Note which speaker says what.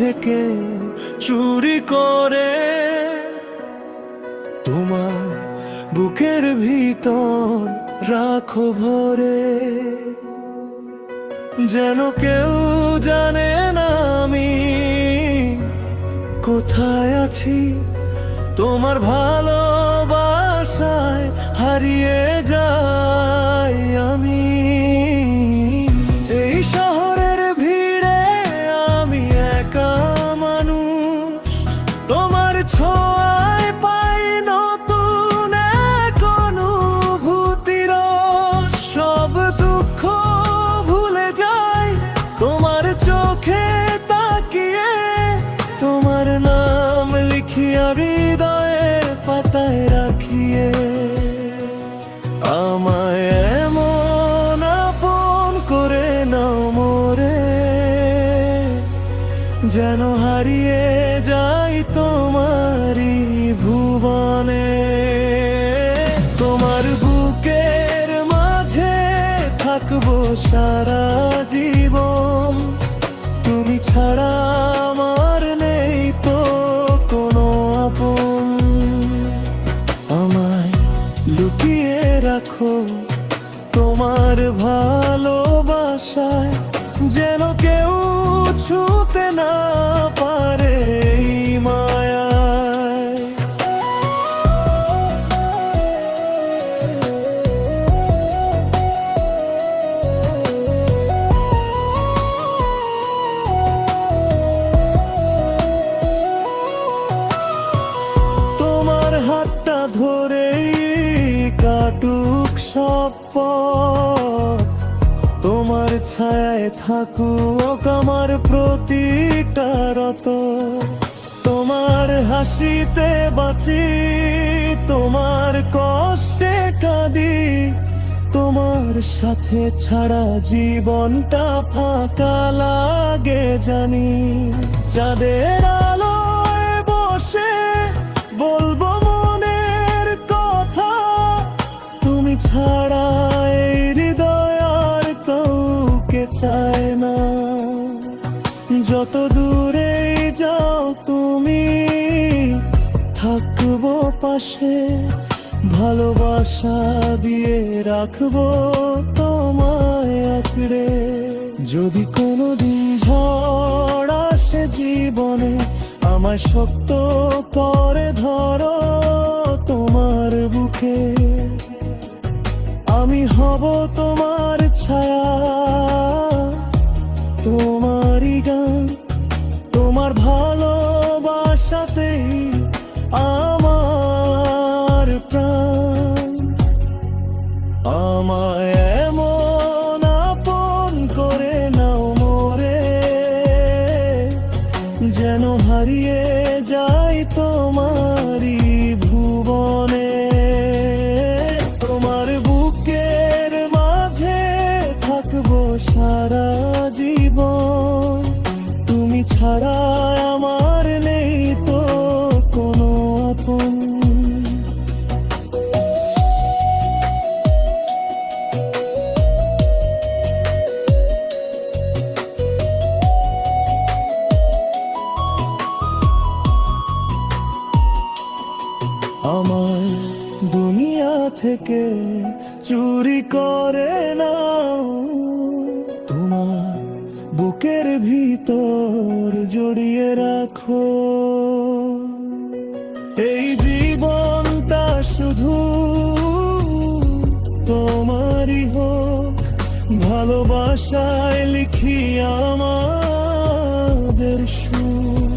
Speaker 1: থেকে চুরি করে তোমার বুকের ভিতর রাখো ভরে। যেন কেউ জানে না আমি কোথায় আছি, তোমার ভালোবাসায় হারিয়ে যাই আমি। এই শহরের ভিড়ে আমি একা মানুষ, তোমার ছোঁয়ায় পাই নতুন এক অনুভূতির রস। সব দুঃখ ভুলে যাই তোমার চোখে তাকিয়ে, তোমার নাম লিখিয়া হৃদয়ের পাতায় রাখিয়ে। আমায় এমন আপন করে নাও মোরে, যেন হারিয়ে যাই তোমারই ভুবনে। তোমার বুকের মাঝে থাকবো সারা জীবন, তুমি ছাড়া আমার নেই তো কোনো আপন। আমায় লুকিয়ে রাখো তোমার ভালোবাসায়, যেন কেউ ছুঁতে না পারে এই মায়ায়। তোমার হাতটা ধরেই কাটুক সব পথ, তোমার ছায়ায় থাকুক আমার প্রতিটা রত। তোমার হাসিতে বাঁচি, তোমার কষ্টে কাঁদি, তোমার সাথে ছাড়া জীবনটা ফাঁকা লাগে জানি। চাঁদের আলোয় বসে বলবো মনের কথা, তুমি ছাড়া এই হৃদয় আর কাউকে চায় না। যত দূরেই যাও তুমি থাকবো পাশে, ভালোবাসা দিয়ে রাখবো তোমায় আঁকড়ে। যদি কোনোদিন ঝড় আসে জীবনে, আমায় শক্ত করে ধরো তোমার বুকে। আমি হব তোমার ছায়া, তোমারই গান, তোমার ভালোবাসাতেই আমার প্রাণ। আমায় এমন আপন করে নাও মোরে, যেন হারিয়ে যাই তোমারই ভুবনে। তোমার বুকের মাঝে থাকবো সারা জীবন, তুমি ছাড়া আমার নেই তো কোনো আপন। আমার দুনিয়া থেকে চুরি করে নাও, তোমার বুকের ভিতর জড়িয়ে রাখো। এই জীবনটা শুধু তোমারই হোক, ভালোবাসায় লিখি আমাদের সুখ।